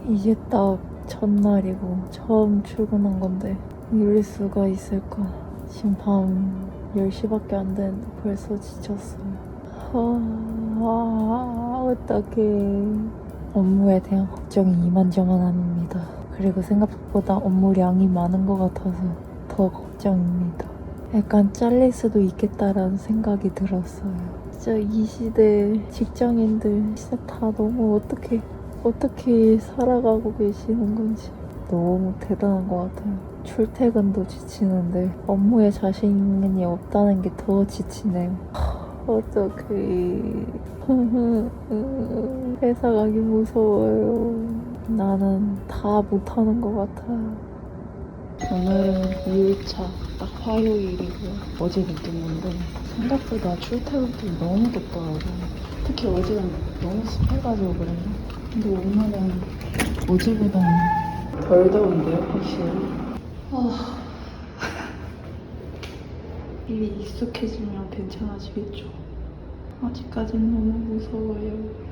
이제 딱 첫날이고 처음 출근한 건데 이럴 수가 있을까. 지금 밤 10시밖에 안 됐는데 벌써 지쳤어요. 어떡해. 업무에 대한 걱정이 이만저만합니다. 그리고 생각보다 업무량이 많은 것 같아서 더 걱정입니다. 약간 잘릴 수도 있겠다라는 생각이 들었어요. 진짜 이 시대 직장인들 진짜 다 너무 어떻게 살아가고 계시는 건지 너무 대단한 것 같아요. 출퇴근도 지치는데 업무에 자신이 없다는 게 더 지치네요. 어떡해. 회사 가기 무서워요. 나는 다 못하는 것 같아요. 오늘은 2일차, 딱 화요일이고 어제 느낀 건데 생각보다 출퇴근 때 너무 덥더라고. 특히 어제는 너무 습해가지고 그랬나? 근데 오늘은 어제보다는 덜 더운데요, 확실히. 이게 익숙해지면 괜찮아지겠죠. 아직까지는 너무 무서워요.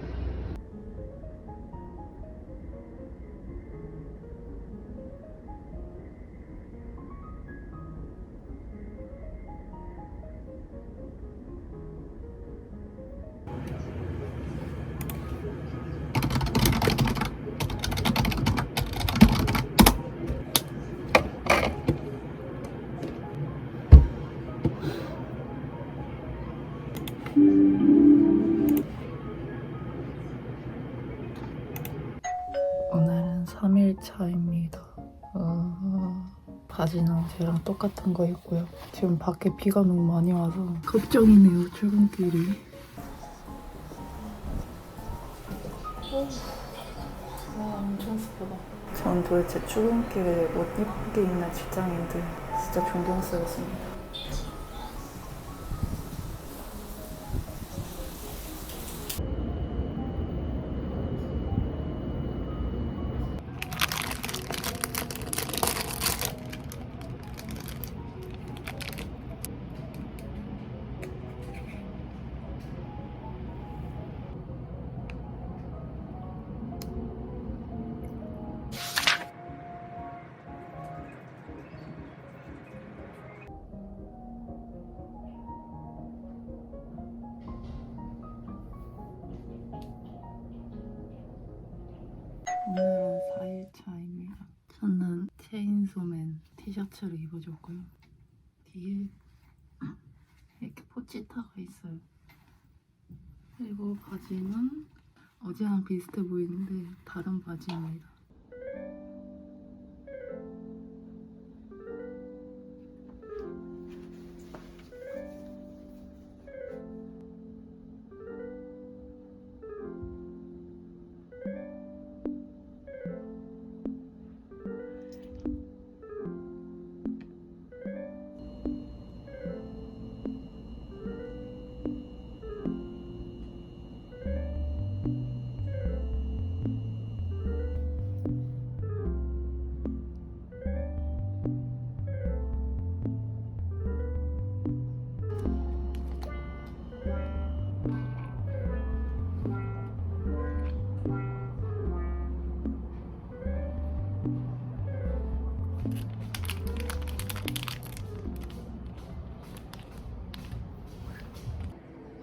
오늘은 3일차입니다. 바지는 어제랑 똑같은 거 입고요. 지금 밖에 비가 너무 많이 와서 걱정이네요, 출근길이. 엄청 습하다. 전 도대체 출근길에 옷 예쁘게 입는 직장인들 진짜 존경스럽습니다. 오늘은 4일차입니다. 저는 체인소맨 티셔츠를 입어줬고요. 뒤에 이렇게 포치타가 있어요. 그리고 바지는 어제랑 비슷해 보이는데 다른 바지입니다.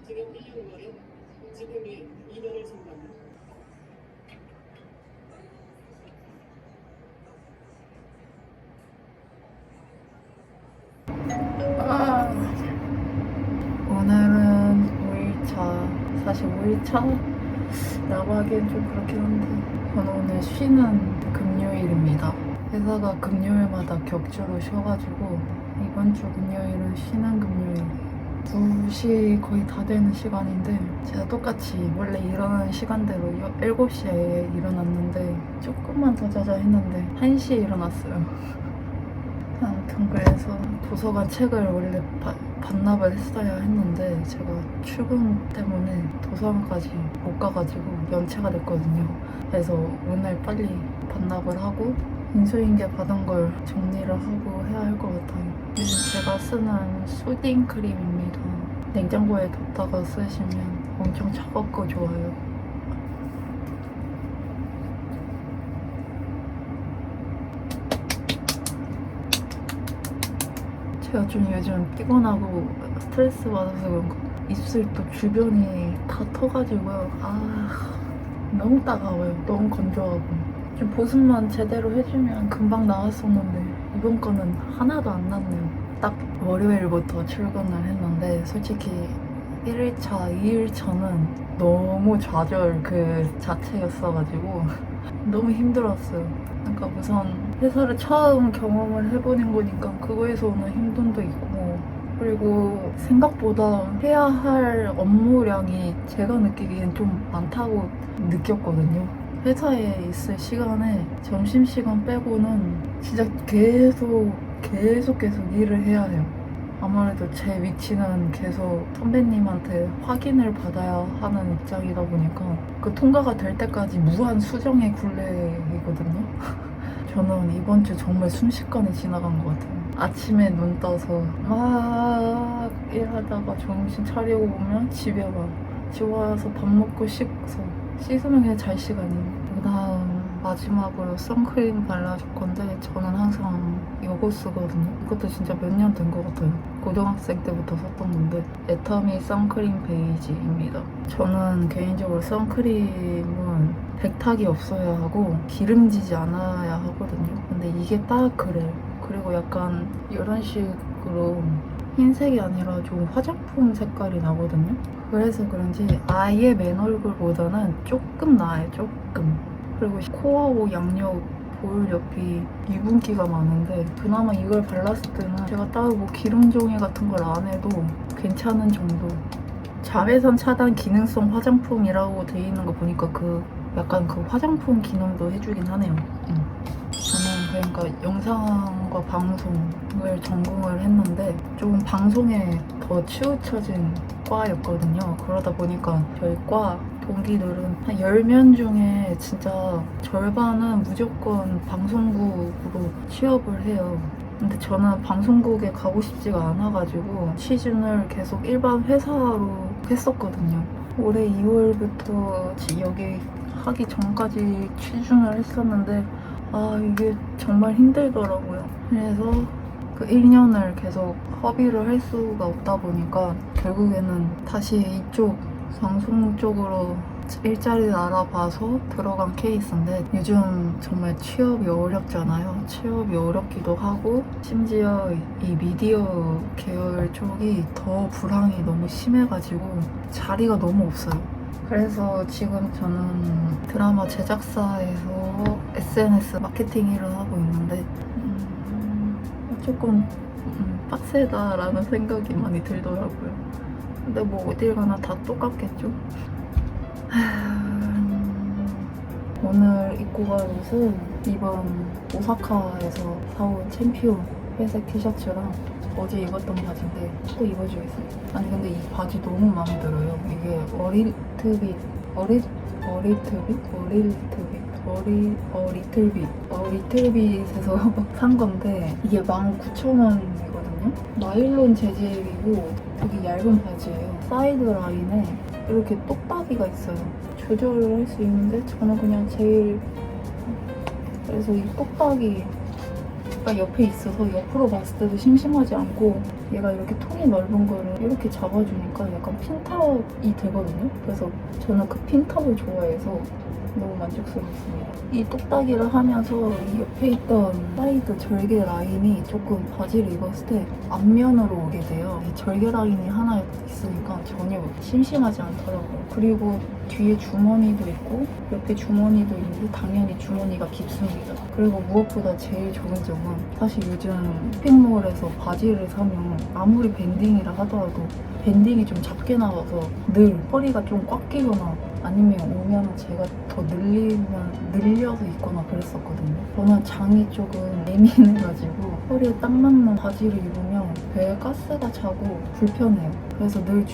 지금 1년 만에 지금이 2년을 선고합니다. 오늘은 5일차. 사실 5일차? 라고 하기엔 좀 그렇긴 한데 저는 오늘 쉬는 금요일입니다. 회사가 금요일마다 격주로 쉬어가지고 이번 주 금요일은 쉬는 금요일. 2시 거의 다 되는 시간인데 제가 똑같이 원래 일어나는 시간대로 7시에 일어났는데 조금만 더 자자 했는데 1시에 일어났어요. 아무튼 그래서 도서관 책을 원래 반납을 했어야 했는데 제가 출근 때문에 도서관까지 못 가가지고 연체가 됐거든요. 그래서 오늘 빨리 반납을 하고 인수인계 받은 걸 정리를 하고 해야 할 것 같아요. 요즘 제가 쓰는 수딩 크림입니다. 냉장고에 뒀다가 쓰시면 엄청 차갑고 좋아요. 제가 좀 요즘 피곤하고 스트레스 받아서 그런가 입술 또 주변이 다 터가지고요. 너무 따가워요. 너무 건조하고. 좀 보습만 제대로 해주면 금방 나왔었는데 이번 거는 하나도 안 났네요. 딱 월요일부터 출근을 했는데 솔직히 1일차, 2일차는 너무 좌절 그 자체였어가지고 너무 힘들었어요. 그러니까 우선 회사를 처음 경험을 해보는 거니까 그거에서 오는 힘듦도 있고, 그리고 생각보다 해야 할 업무량이 제가 느끼기엔 좀 많다고 느꼈거든요. 회사에 있을 시간에 점심시간 빼고는 진짜 계속 일을 해야 해요. 아무래도 제 위치는 계속 선배님한테 확인을 받아야 하는 입장이다 보니까 그 통과가 될 때까지 무한 수정의 굴레이거든요. 저는 이번 주 정말 순식간에 지나간 것 같아요. 아침에 눈 떠서 막 일하다가 정신 차리고 보면 집에 와. 집 와서 밥 먹고 씻으면 그냥 잘 시간이에요. 그다음 마지막으로 선크림 발라줄 건데 저는 항상 이거 쓰거든요. 이것도 진짜 몇 년 된 것 같아요. 고등학생 때부터 썼던 건데 애터미 선크림 베이지입니다. 저는 개인적으로 선크림은 백탁이 없어야 하고 기름지지 않아야 하거든요. 근데 이게 딱 그래요. 그리고 약간 이런 식으로 흰색이 아니라 좀 화장품 색깔이 나거든요. 그래서 그런지 아예 맨 얼굴보다는 조금 나아요. 조금. 그리고 코하고 양옆 볼 옆이 유분기가 많은데 그나마 이걸 발랐을 때는 제가 따로 뭐 기름종이 같은 걸 안 해도 괜찮은 정도. 자외선 차단 기능성 화장품이라고 돼 있는 거 보니까 약간 그 화장품 기능도 해주긴 하네요. 저는 그러니까 영상과 방송을 전공을 했는데 좀 방송에 더 치우쳐진 과였거든요. 그러다 보니까 저희 과 동기들은 한 10명 중에 진짜 절반은 무조건 방송국으로 취업을 해요. 근데 저는 방송국에 가고 싶지가 않아가지고 취준을 계속 일반 회사로 했었거든요. 올해 2월부터 여기 하기 전까지 취준을 했었는데 이게 정말 힘들더라고요. 그래서 그 1년을 계속 허비를 할 수가 없다 보니까 결국에는 다시 이쪽 방송 쪽으로 일자리를 알아봐서 들어간 케이스인데 요즘 정말 취업이 어렵잖아요. 취업이 어렵기도 하고 심지어 이 미디어 계열 쪽이 더 불황이 너무 심해가지고 자리가 너무 없어요. 그래서 지금 저는 드라마 제작사에서 SNS 마케팅 일을 하고 있는데 조금 빡세다라는 생각이 많이 들더라고요. 근데 뭐 어딜 가나 다 똑같겠죠? 오늘 입고 갈 옷은 이번 오사카에서 사온 챔피온 회색 티셔츠랑 어제 입었던 바지인데 또 입어주겠습니다. 아니 근데 이 바지 너무 마음에 들어요. 이게 리틀빗에서 산 건데 이게 19,000원이거든요. 나일론 재질이고 되게 얇은 바지예요. 사이드 라인에 이렇게 똑딱이가 있어요. 조절을 할 수 있는데 저는 그냥 그래서 이 똑딱이가 옆에 있어서 옆으로 봤을 때도 심심하지 않고 얘가 이렇게 통이 넓은 거를 이렇게 잡아주니까 약간 핀탑이 되거든요. 그래서 저는 그 핀탑을 좋아해서 너무 만족스럽습니다. 이 똑딱이를 하면서 이 옆에 있던 사이드 절개 라인이 조금 바지를 입었을 때 앞면으로 오게 돼요. 이 절개 라인이 하나 있으니까 전혀 심심하지 않더라고요. 그리고 뒤에 주머니도 있고 옆에 주머니도 있는데 당연히 주머니가 깊습니다. 그리고 무엇보다 제일 좋은 점은 사실 요즘 쇼핑몰에서 바지를 사면 아무리 밴딩이라 하더라도 밴딩이 좀 작게 나와서 늘 허리가 좀 꽉 끼거나 아니면 오면 제가 더 늘려서 입거나 그랬었거든요. 저는 장이 조금 예민해가지고 허리에 딱 맞는 바지를 입으면 배에 가스가 차고 불편해요. 그래서 늘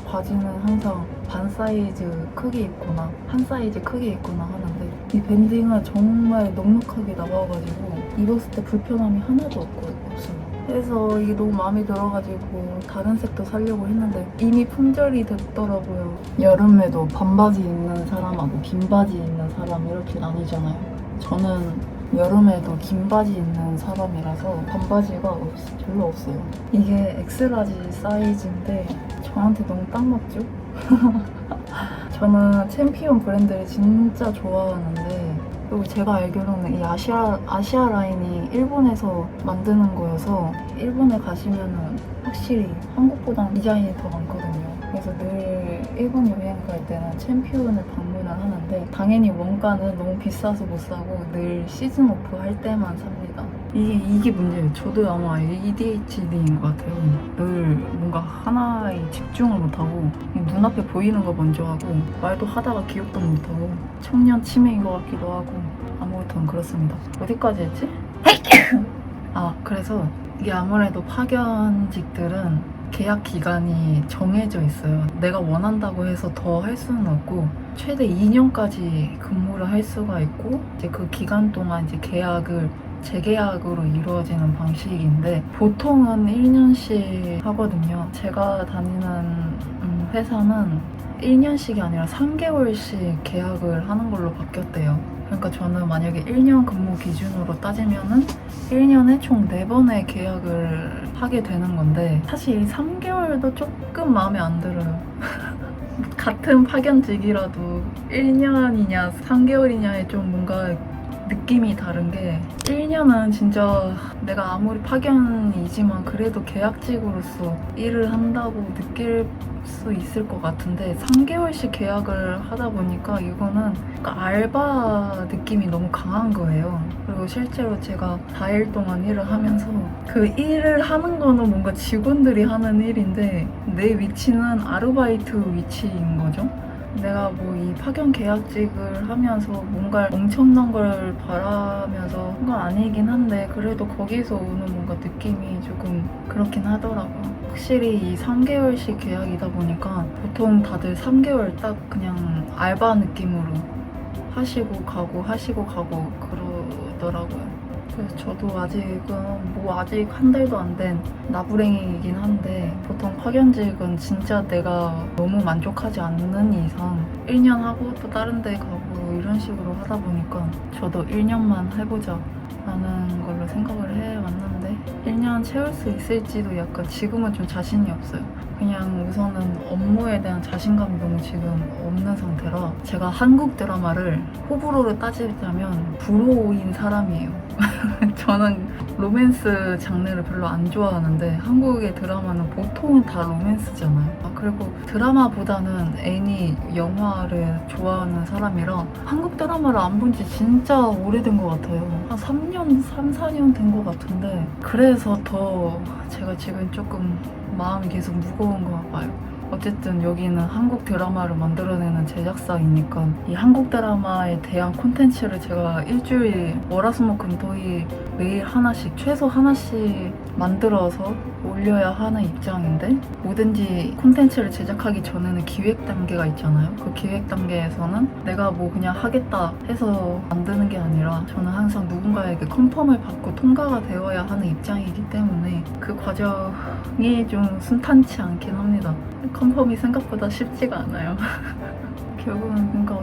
바지는 항상 반 사이즈 크게 입거나 한 사이즈 크게 입거나 하는데 이 밴딩은 정말 넉넉하게 나와가지고 입었을 때 불편함이 하나도 없어요. 그래서 이게 너무 마음에 들어가지고 다른 색도 사려고 했는데 이미 품절이 됐더라고요. 여름에도 반바지 입는 사람하고 긴 바지 입는 사람 이렇게 나뉘잖아요. 저는 여름에도 긴 바지 입는 사람이라서 반바지가 별로 없어요. 이게 엑스라지 사이즈인데 저한테 너무 딱 맞죠? 저는 챔피언 브랜드를 진짜 좋아하는데, 그리고 제가 알기로는 이 아시아 라인이 일본에서 만드는 거여서 일본에 가시면은 확실히 한국보다는 디자인이 더 많거든요. 그래서 늘 일본 여행 갈 때는 챔피언을 방문을 하는데, 당연히 원가는 너무 비싸서 못 사고 늘 시즌 오프 할 때만 삽니다. 이게 문제예요. 저도 아마 ADHD인 것 같아요. 늘 뭔가 하나에 집중을 못하고 눈앞에 보이는 거 먼저 하고 말도 하다가 기억도 못하고 청년 치매인 것 같기도 하고 아무튼 그렇습니다. 어디까지 했지? 그래서 이게 아무래도 파견직들은 계약 기간이 정해져 있어요. 내가 원한다고 해서 더 할 수는 없고 최대 2년까지 근무를 할 수가 있고, 이제 그 기간 동안 이제 계약을 재계약으로 이루어지는 방식인데 보통은 1년씩 하거든요. 제가 다니는 회사는 1년씩이 아니라 3개월씩 계약을 하는 걸로 바뀌었대요. 그러니까 저는 만약에 1년 근무 기준으로 따지면은 1년에 총 4번의 계약을 하게 되는 건데, 사실 3개월도 조금 마음에 안 들어요. 같은 파견직이라도 1년이냐 3개월이냐에 좀 뭔가 느낌이 다른 게, 1년은 진짜 내가 아무리 파견이지만 그래도 계약직으로서 일을 한다고 느낄 수 있을 것 같은데, 3개월씩 계약을 하다 보니까 이거는 알바 느낌이 너무 강한 거예요. 그리고 실제로 제가 4일 동안 일을 하면서 그 일을 하는 거는 뭔가 직원들이 하는 일인데 내 위치는 아르바이트 위치인 거죠. 내가 뭐 이 파견 계약직을 하면서 뭔가 엄청난 걸 바라면서 한 건 아니긴 한데, 그래도 거기서 오는 뭔가 느낌이 조금 그렇긴 하더라고요. 확실히 이 3개월씩 계약이다 보니까 보통 다들 3개월 딱 그냥 알바 느낌으로 하시고 가고 그러더라고요. 그래서 저도 아직은 아직 한 달도 안 된 나부랭이긴 한데, 보통 파견직은 진짜 내가 너무 만족하지 않는 이상 1년 하고 또 다른 데 가고 이런 식으로 하다 보니까 저도 1년만 해보자 라는 걸로 생각을 해왔는데, 1년 채울 수 있을지도 약간 지금은 좀 자신이 없어요. 그냥 우선은 업무에 대한 자신감이 너무 지금 없는 상태라, 제가 한국 드라마를 호불호를 따지자면 불호인 사람이에요. 저는 로맨스 장르를 별로 안 좋아하는데 한국의 드라마는 보통은 다 로맨스잖아요. 그리고 드라마보다는 애니 영화를 좋아하는 사람이라 한국 드라마를 안 본 지 진짜 오래된 것 같아요. 한 3년, 4년 된 것 같은데, 그래서 더 제가 지금 조금 마음이 계속 무거운 것 봐요. 어쨌든 여기는 한국 드라마를 만들어내는 제작사이니까 이 한국 드라마에 대한 콘텐츠를 제가 일주일 월화수목금토일 매일 하나씩, 최소 하나씩 만들어서 올려야 하는 입장인데, 뭐든지 콘텐츠를 제작하기 전에는 기획 단계가 있잖아요. 그 기획 단계에서는 내가 뭐 그냥 하겠다 해서 만드는 게 아니라 저는 항상 누군가에게 컨펌을 받고 통과가 되어야 하는 입장이기 때문에 그 과정이 좀 순탄치 않긴 합니다. 컨펌이 생각보다 쉽지가 않아요. 결국은 뭔가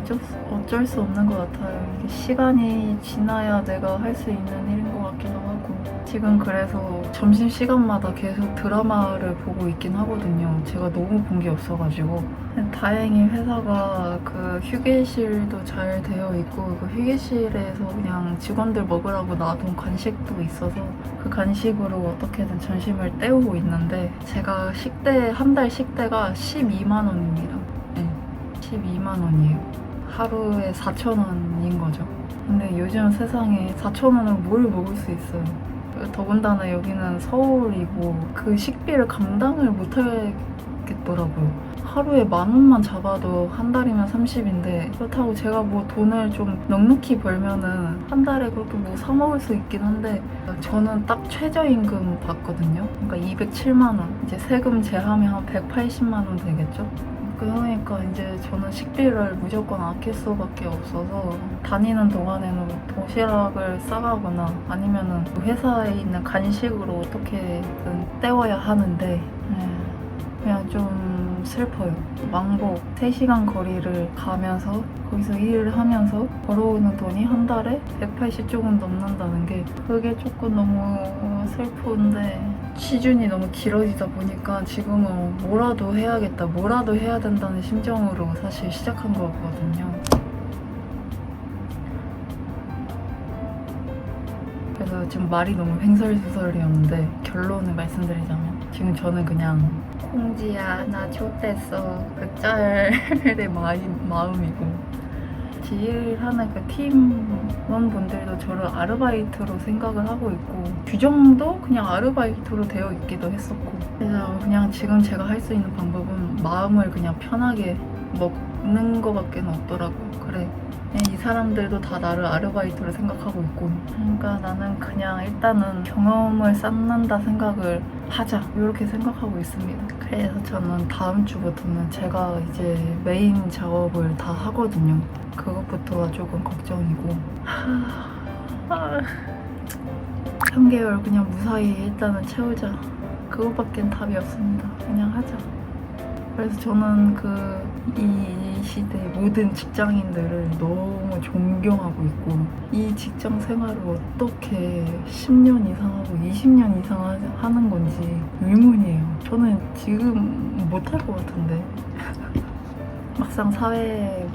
어쩔 수 없는 것 같아요. 이게 시간이 지나야 내가 할 수 있는 일인 것 같기도 하고, 지금 그래서 점심시간마다 계속 드라마를 보고 있긴 하거든요. 제가 너무 본 게 없어가지고. 다행히 회사가 그 휴게실도 잘 되어 있고, 그 휴게실에서 그냥 직원들 먹으라고 놔둔 간식도 있어서 그 간식으로 어떻게든 점심을 때우고 있는데, 제가 한 달 식대가 12만 원입니다. 네, 12만 원이에요. 하루에 4,000원인 거죠. 근데 요즘 세상에 4,000원을 뭘 먹을 수 있어요. 더군다나 여기는 서울이고 그 식비를 감당을 못 하겠더라고요. 하루에 10,000원만 잡아도 한 달이면 30인데, 그렇다고 제가 뭐 돈을 좀 넉넉히 벌면은 한 달에 그렇게 뭐 사 먹을 수 있긴 한데, 저는 딱 최저임금 받거든요. 그러니까 207만 원. 이제 세금 제하면 한 180만 원 되겠죠? 그러니까 이제 저는 식비를 무조건 아낄 수밖에 없어서 다니는 동안에는 도시락을 싸가거나 아니면은 회사에 있는 간식으로 어떻게든 때워야 하는데, 그냥 좀 좀 슬퍼요. 왕복 3시간 거리를 가면서 거기서 일을 하면서 벌어오는 돈이 한 달에 180 조금 넘는다는 게 그게 조금 너무 슬픈데 시준이 너무 길어지다 보니까 지금은 뭐라도 해야겠다, 뭐라도 해야 된다는 심정으로 사실 시작한 거거든요. 그래서 지금 말이 너무 횡설수설이었는데 결론을 말씀드리자면 지금 저는 그냥 콩지야 나 좋댔어 그 짤의 마음이고 일하는 그 팀원분들도 저를 아르바이트로 생각을 하고 있고 규정도 그냥 아르바이트로 되어 있기도 했었고 그래서 그냥 지금 제가 할 수 있는 방법은 마음을 그냥 편하게 먹는 거밖에 없더라고요. 그래 이 사람들도 다 나를 아르바이트로 생각하고 있고 그러니까 나는 그냥 일단은 경험을 쌓는다 생각을 하자 이렇게 생각하고 있습니다. 그래서 저는 다음 주부터는 제가 이제 메인 작업을 다 하거든요. 그것부터가 조금 걱정이고 3개월 그냥 무사히 일단은 채우자 그것밖엔 답이 없습니다. 그냥 하자. 그래서 저는 이 시대 모든 직장인들을 너무 존경하고 있고 이 직장 생활을 어떻게 10년 이상 하고 20년 이상 하는 건지 의문이에요. 저는 지금 못할 것 같은데 막상 사회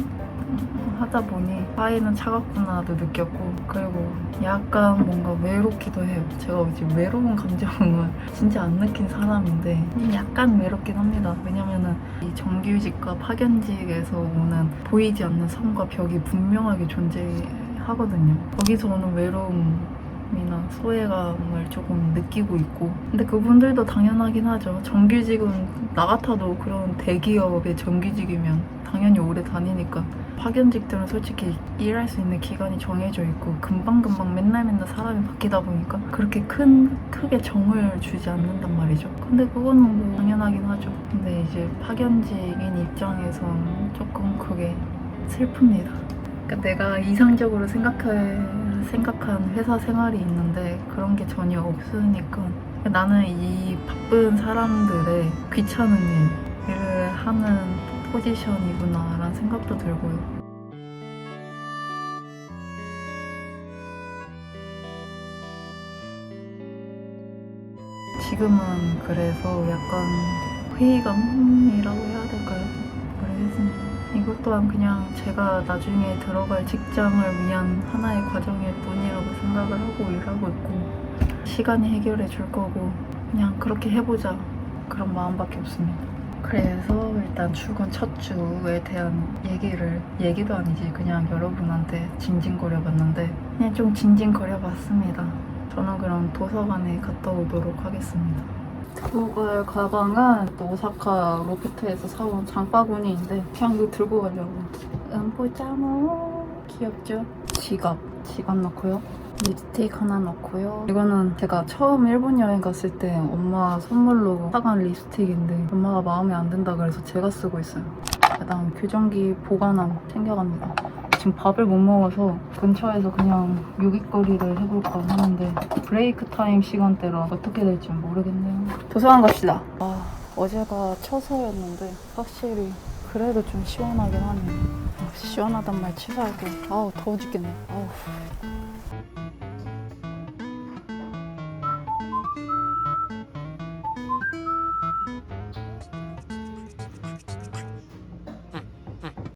하다 보니 사회는 차갑구나도 느꼈고 그리고 약간 뭔가 외롭기도 해요. 제가 지금 외로운 감정을 진짜 안 느낀 사람인데 약간 외롭긴 합니다. 왜냐면은 이 정규직과 파견직에서 오는 보이지 않는 선과 벽이 분명하게 존재하거든요. 거기서 오는 외로움이나 소외감을 조금 느끼고 있고 근데 그분들도 당연하긴 하죠. 정규직은 나 같아도 그런 대기업의 정규직이면 당연히 오래 다니니까 파견직들은 솔직히 일할 수 있는 기간이 정해져 있고 금방금방 맨날 사람이 바뀌다 보니까 그렇게 크게 정을 주지 않는단 말이죠. 근데 그거는 뭐 당연하긴 하죠. 근데 이제 파견직인 입장에선 조금 그게 슬픕니다. 그러니까 내가 이상적으로 생각한 회사 생활이 있는데 그런 게 전혀 없으니까 나는 이 바쁜 사람들의 귀찮은 일을 하는 포지션이구나 라는 생각도 들고요. 지금은 그래서 약간 회의감이라고 해야 될까요? 모르겠습니다. 이것 또한 그냥 제가 나중에 들어갈 직장을 위한 하나의 과정일 뿐이라고 생각을 하고 일하고 있고 시간이 해결해 줄 거고 그냥 그렇게 해보자 그런 마음밖에 없습니다. 그래서 일단 출근 첫 주에 대한 얘기도 아니지 그냥 여러분한테 징징거려 봤는데 그냥 좀 징징거려 봤습니다. 저는 그럼 도서관에 갔다 오도록 하겠습니다. 들고 갈 가방은 또 오사카 로프트에서 사온 장바구니인데 그냥 이거 들고 가려고. 은보자모 귀엽죠? 지갑 넣고요. 립스틱 하나 넣고요. 이거는 제가 처음 일본 여행 갔을 때 엄마 선물로 사간 립스틱인데 엄마가 마음에 안 든다 그래서 제가 쓰고 있어요. 그다음 교정기 보관함 챙겨갑니다. 지금 밥을 못 먹어서 근처에서 그냥 요깃거리를 해볼까 하는데 브레이크 타임 시간대라 어떻게 될지 모르겠네요. 도서관 갑시다. 어제가 처서였는데 확실히 그래도 좀 시원하긴 하네요. 시원하단 말 취소하고 더워 죽겠네.